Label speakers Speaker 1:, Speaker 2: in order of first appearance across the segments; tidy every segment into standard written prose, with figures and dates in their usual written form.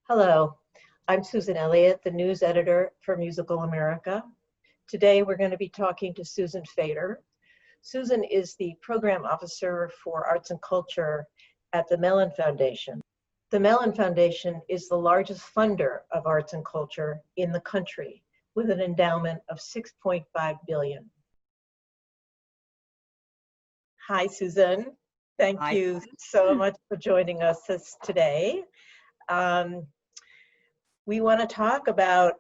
Speaker 1: Hello, I'm Susan Elliott, the news editor for Musical America. Today we're going to be talking to Susan Fader. Susan is the program officer for arts and culture at the Mellon Foundation. The Mellon Foundation is the largest funder of arts and culture in the country, with an endowment of $6.5 billion. Hi, Susan. Thank you so much for joining us today. We want to talk about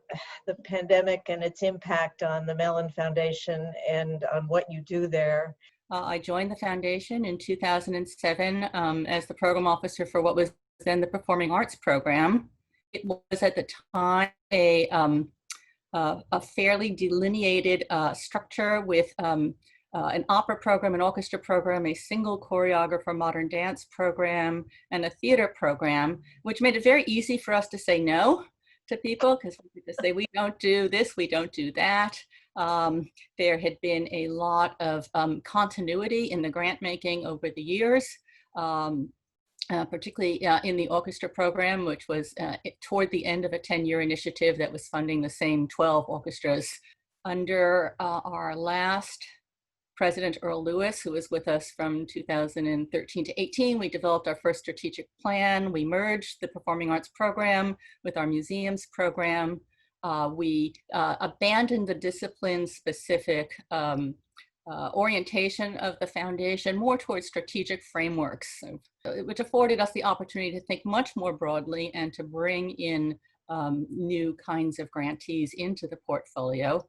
Speaker 1: the pandemic and its impact on the Mellon Foundation and on what you do there.
Speaker 2: I joined the foundation in 2007 as the program officer for what was then the Performing Arts Program. It was at the time a fairly delineated structure with an opera program, an orchestra program, a single choreographer modern dance program, and a theater program, which made it very easy for us to say no to people, because we could say, we don't do this, we don't do that. There had been a lot of continuity in the grant making over the years, particularly in the orchestra program, which was toward the end of a 10-year initiative that was funding the same 12 orchestras. Under our last President Earl Lewis, who was with us from 2013 to 18, we developed our first strategic plan. We merged the Performing Arts Program with our museums program. We abandoned the discipline-specific orientation of the foundation more towards strategic frameworks, which afforded us the opportunity to think much more broadly and to bring in new kinds of grantees into the portfolio.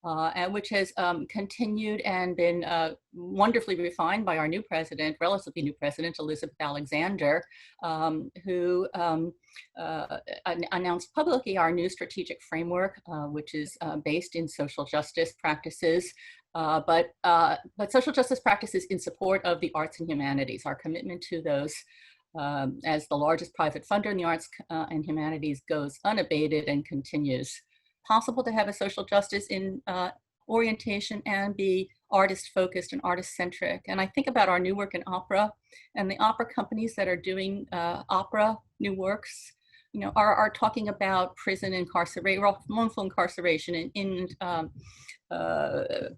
Speaker 2: And which has continued and been wonderfully refined by our new president, relatively new president, Elizabeth Alexander, who announced publicly our new strategic framework, which is based in social justice practices, but social justice practices in support of the arts and humanities. Our commitment to those as the largest private funder in the arts and humanities goes unabated and continues. Possible to have a social justice in orientation and be artist-focused and artist-centric. And I think about our new work in opera and the opera companies that are doing opera new works, you know, are talking about prison incarceration, wrongful incarceration in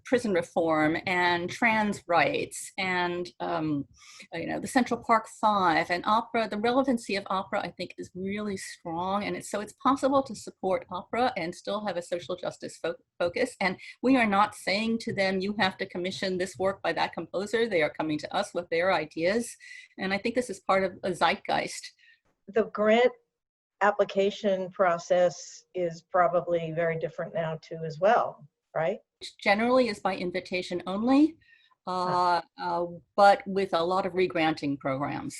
Speaker 2: prison reform and trans rights and, you know, the Central Park Five and opera. The relevancy of opera, I think, is really strong. And so it's possible to support opera and still have a social justice focus. And we are not saying to them, you have to commission this work by that composer. They are coming to us with their ideas. And I think this is part of a zeitgeist.
Speaker 1: The grant application process is probably very different now too as well, right?
Speaker 2: Which generally is by invitation only, but with a lot of regranting programs.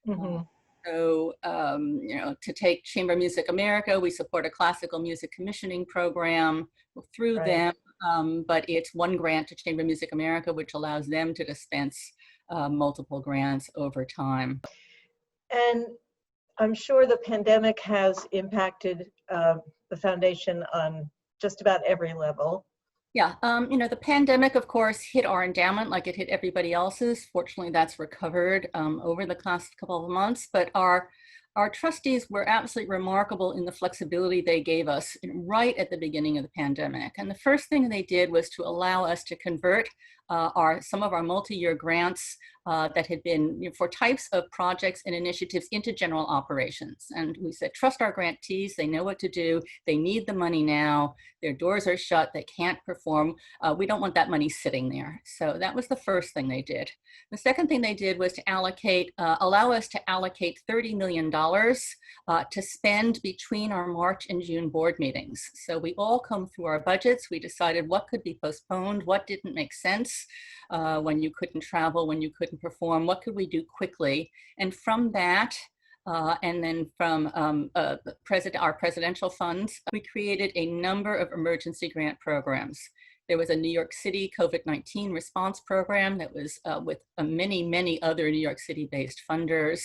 Speaker 1: Mm-hmm.
Speaker 2: So, you know, to take Chamber Music America, we support a classical music commissioning program through them, but it's one grant to Chamber Music America, which allows them to dispense multiple grants over time.
Speaker 1: And I'm sure the pandemic has impacted the foundation on just about every level.
Speaker 2: Yeah, you know, the pandemic, of course, hit our endowment like it hit everybody else's. Fortunately, that's recovered over the last couple of months, but our trustees were absolutely remarkable in the flexibility they gave us right at the beginning of the pandemic. And the first thing they did was to allow us to convert some of our multi-year grants that had been, you know, for types of projects and initiatives into general operations. And we said, trust our grantees, they know what to do, they need the money now, their doors are shut, they can't perform, we don't want that money sitting there. So that was the first thing they did. The second thing they did was to allocate, allow us to allocate $30 million to spend between our March and June board meetings. So we all come through our budgets, we decided what could be postponed, what didn't make sense when you couldn't travel, when you couldn't perform, what could we do quickly? And from that, and then from our presidential funds, we created a number of emergency grant programs. There was a New York City COVID-19 response program that was with many, many other New York City-based funders.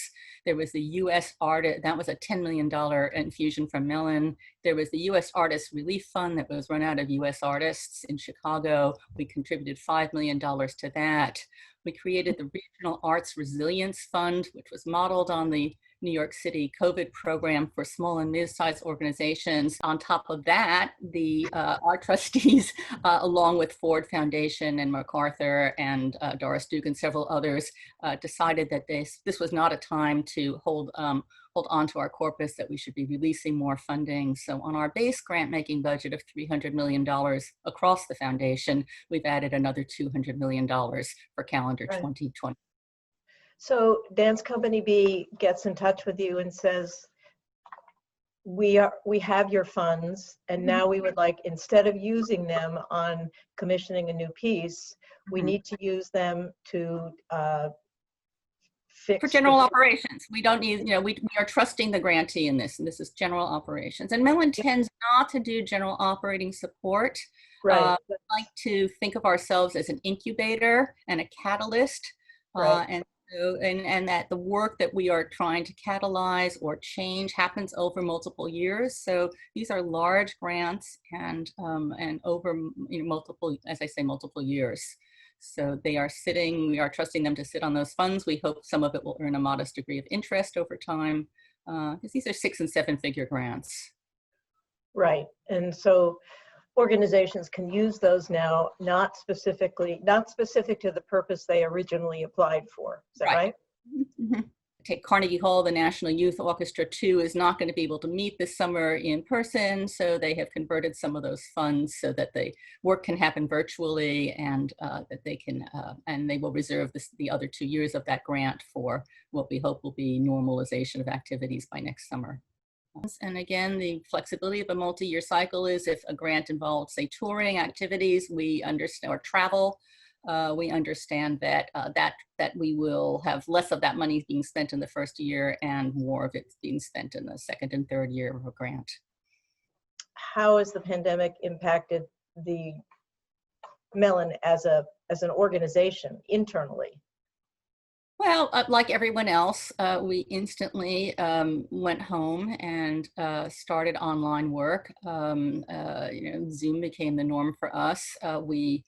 Speaker 2: There was the U.S. Artist, that was a $10 million infusion from Mellon. There was the U.S. Artist Relief Fund that was run out of U.S. artists in Chicago. We contributed $5 million to that. We created the Regional Arts Resilience Fund, which was modeled on the New York City COVID program for small and mid-sized organizations. On top of that, our trustees, along with Ford Foundation and MacArthur and Doris Duke and several others, decided that this was not a time to hold on to our corpus, that we should be releasing more funding. So on our base grant making budget of $300 million across the foundation, we've added another $200 million for calendar 2020.
Speaker 1: So Dance Company B gets in touch with you and says, we have your funds, and now we would like, instead of using them on commissioning a new piece, we need to use them to fix
Speaker 2: for general operations. We don't need, we are trusting the grantee in this, and this is general operations. And Mellon tends not to do general operating support.
Speaker 1: Right.
Speaker 2: We like to think of ourselves as an incubator and a catalyst, and that the work that we are trying to catalyze or change happens over multiple years. So these are large grants and over multiple, as I say, multiple years. So we are trusting them to sit on those funds. We hope some of it will earn a modest degree of interest over time, because these are 6- and 7-figure grants. Right.
Speaker 1: And so organizations can use those now, not specific to the purpose they originally applied for. Is that right?
Speaker 2: Mm-hmm. Take Carnegie Hall, the National Youth Orchestra 2 is not going to be able to meet this summer in person, so they have converted some of those funds so that the work can happen virtually, and that they can, and they will reserve the other 2 years of that grant for what we hope will be normalization of activities by next summer. And again, the flexibility of a multi-year cycle is if a grant involves, say, touring activities, we understand, or travel, we understand that that we will have less of that money being spent in the first year and more of it being spent in the second and third year of a grant.
Speaker 1: How has the pandemic impacted the Mellon as an organization internally?
Speaker 2: Well, like everyone else, we instantly went home and started online work. Zoom became the norm for us. We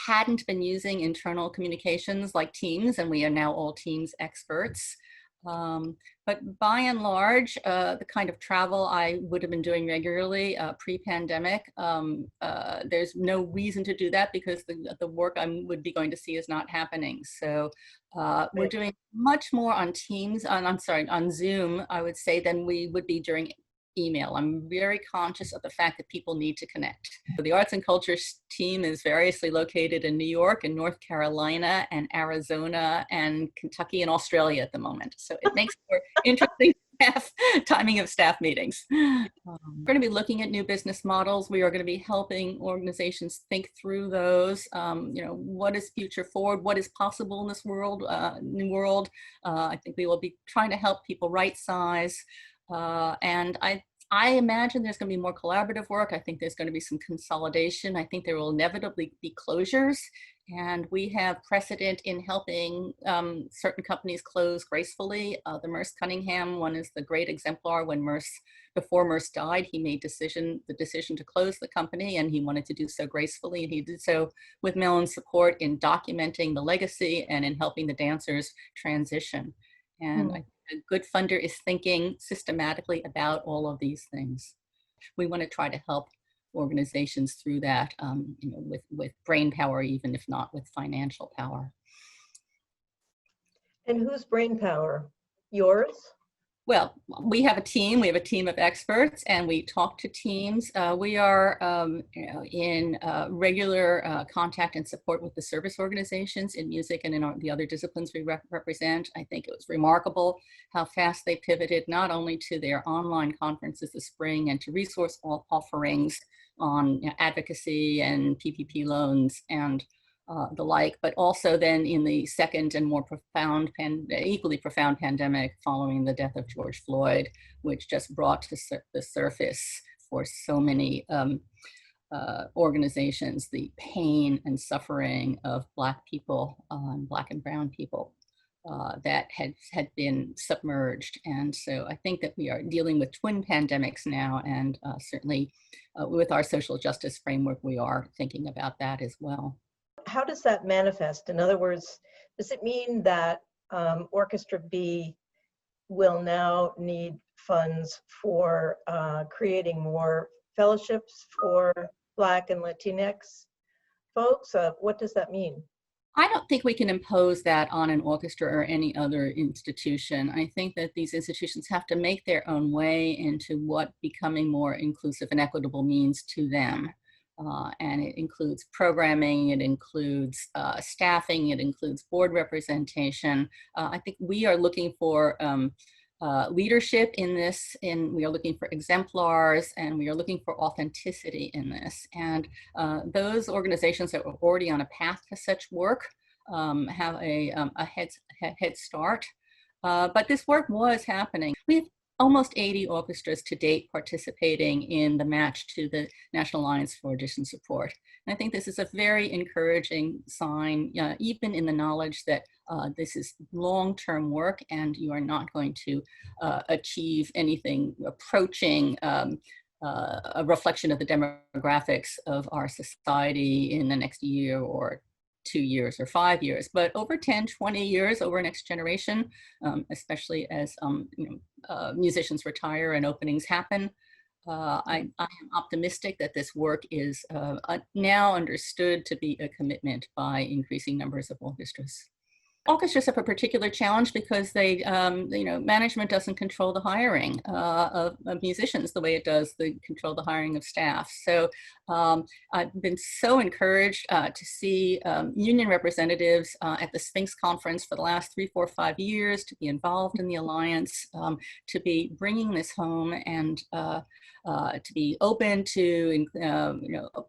Speaker 2: hadn't been using internal communications like Teams, and we are now all Teams experts. But by and large, the kind of travel I would have been doing regularly pre-pandemic, there's no reason to do that because the work I would be going to see is not happening. So we're doing much more on Teams, on Zoom, I would say, than we would be during email. I'm very conscious of the fact that people need to connect. The arts and culture team is variously located in New York and North Carolina and Arizona and Kentucky and Australia at the moment. So it makes for interesting timing of staff meetings. We're going to be looking at new business models. We are going to be helping organizations think through those. What is future forward? What is possible in this world, new world? I think we will be trying to help people right size. And I imagine there's going to be more collaborative work. I think there's going to be some consolidation. I think there will inevitably be closures. And we have precedent in helping certain companies close gracefully. The Merce Cunningham one is the great exemplar. When before Merce died, he made the decision to close the company, and he wanted to do so gracefully. And he did so with Mellon's support in documenting the legacy and in helping the dancers transition. And I think a good funder is thinking systematically about all of these things. We want to try to help organizations through that, with brain power, even if not with financial power.
Speaker 1: And whose brain power? Yours?
Speaker 2: Well, we have a team of experts, and we talk to teams. We are in regular contact and support with the service organizations in music and in the other disciplines we represent. I think it was remarkable how fast they pivoted, not only to their online conferences this spring and to resource offerings on advocacy and PPP loans and the like, but also then in the second and more profound, equally profound pandemic following the death of George Floyd, which just brought to the surface for so many organizations the pain and suffering of Black people, Black and brown people that had been submerged. And so I think that we are dealing with twin pandemics now, and certainly with our social justice framework, we are thinking about that as well.
Speaker 1: How does that manifest? In other words, does it mean that Orchestra B will now need funds for creating more fellowships for Black and Latinx folks. What does that mean?
Speaker 2: I don't think we can impose that on an orchestra or any other institution. I think that these institutions have to make their own way into what becoming more inclusive and equitable means to them. And it includes programming, it includes staffing, it includes board representation. I think we are looking for leadership in this, and we are looking for exemplars, and we are looking for authenticity in this. And those organizations that were already on a path to such work have a head start. But this work was happening. We have almost 80 orchestras to date participating in the match to the National Alliance for Audition Support. And I think this is a very encouraging sign, even in the knowledge that this is long-term work and you are not going to achieve anything approaching a reflection of the demographics of our society in the next year or 2 years or 5 years, but over 10, 20 years, over next generation, especially as musicians retire and openings happen. I am optimistic that this work is now understood to be a commitment by increasing numbers of orchestras. Orchestras have a particular challenge because they, management doesn't control the hiring of musicians the way it does control the hiring of staff. So I've been so encouraged to see union representatives at the Sphinx conference for the last 3, 4, 5 years, to be involved in the Alliance, to be bringing this home, and to be open to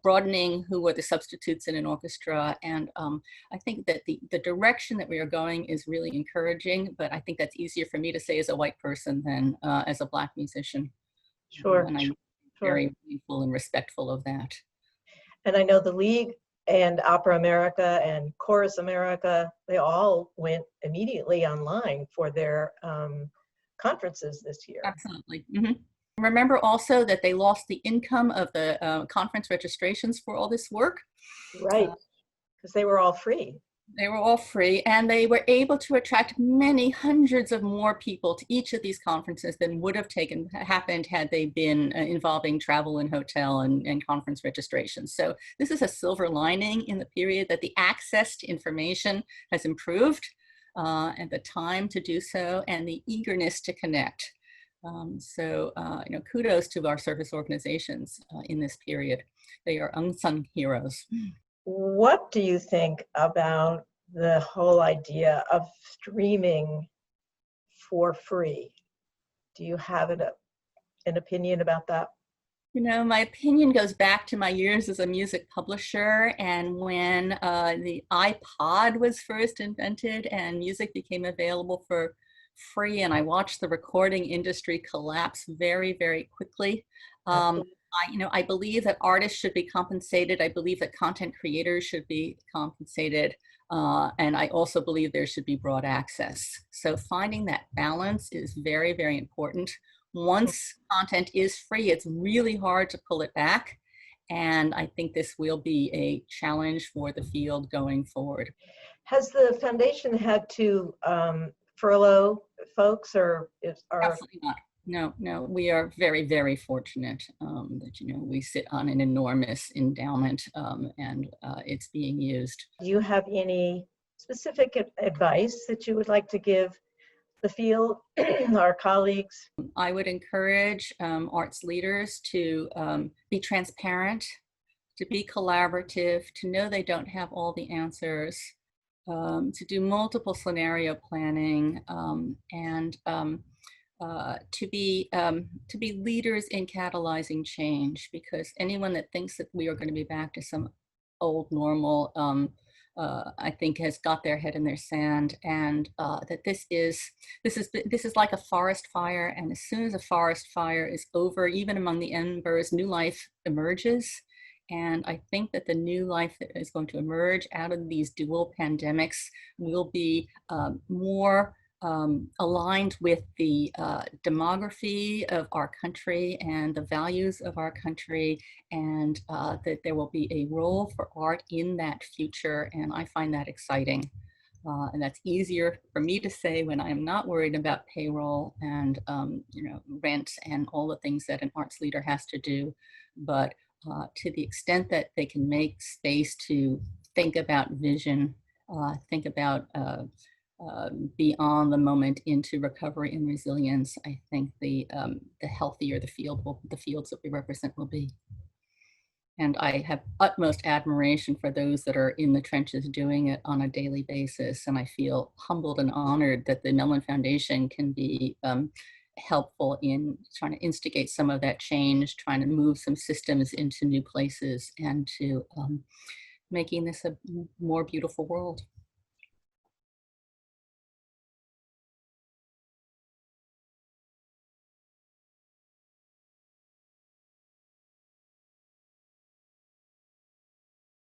Speaker 2: broadening who are the substitutes in an orchestra. And I think that the direction that we are going is really encouraging, but I think that's easier for me to say as a white person than as a Black musician.
Speaker 1: Sure.
Speaker 2: And I'm very grateful and respectful of that.
Speaker 1: And I know the League and Opera America and Chorus America, they all went immediately online for their conferences this year.
Speaker 2: Absolutely. Mm-hmm. Remember also that they lost the income of the conference registrations for all this work.
Speaker 1: Right, because they were all free.
Speaker 2: They were all free, and they were able to attract many hundreds of more people to each of these conferences than would have happened had they been involving travel and hotel and conference registrations. So this is a silver lining in the period, that the access to information has improved, and the time to do so, and the eagerness to connect. Kudos to our service organizations in this period. They are unsung heroes.
Speaker 1: What do you think about the whole idea of streaming for free? Do you have an opinion about that?
Speaker 2: My opinion goes back to my years as a music publisher, and when the iPod was first invented and music became available for free, and I watched the recording industry collapse very, very quickly. I believe that artists should be compensated. I believe that content creators should be compensated. And I also believe there should be broad access. So finding that balance is very, very important. Once content is free, it's really hard to pull it back. And I think this will be a challenge for the field going forward.
Speaker 1: Has the foundation had to furlough folks, or
Speaker 2: Absolutely not. No, we are very, very fortunate that, we sit on an enormous endowment, and it's being used.
Speaker 1: Do you have any specific advice that you would like to give the field, our colleagues?
Speaker 2: I would encourage arts leaders to be transparent, to be collaborative, to know they don't have all the answers, to do multiple scenario planning, and to be leaders in catalyzing change, because anyone that thinks that we are going to be back to some old normal, I think has got their head in their sand, and that this is like a forest fire, and as soon as a forest fire is over, even among the embers, new life emerges. And I think that the new life that is going to emerge out of these dual pandemics will be more aligned with the demography of our country and the values of our country, and that there will be a role for art in that future, and I find that exciting. And that's easier for me to say when I'm not worried about payroll and rent and all the things that an arts leader has to do. But to the extent that they can make space to think about vision, think about beyond the moment into recovery and resilience, I think the healthier the fields that we represent will be. And I have utmost admiration for those that are in the trenches doing it on a daily basis. And I feel humbled and honored that the Mellon Foundation can be helpful in trying to instigate some of that change, trying to move some systems into new places, and to making this a more beautiful world.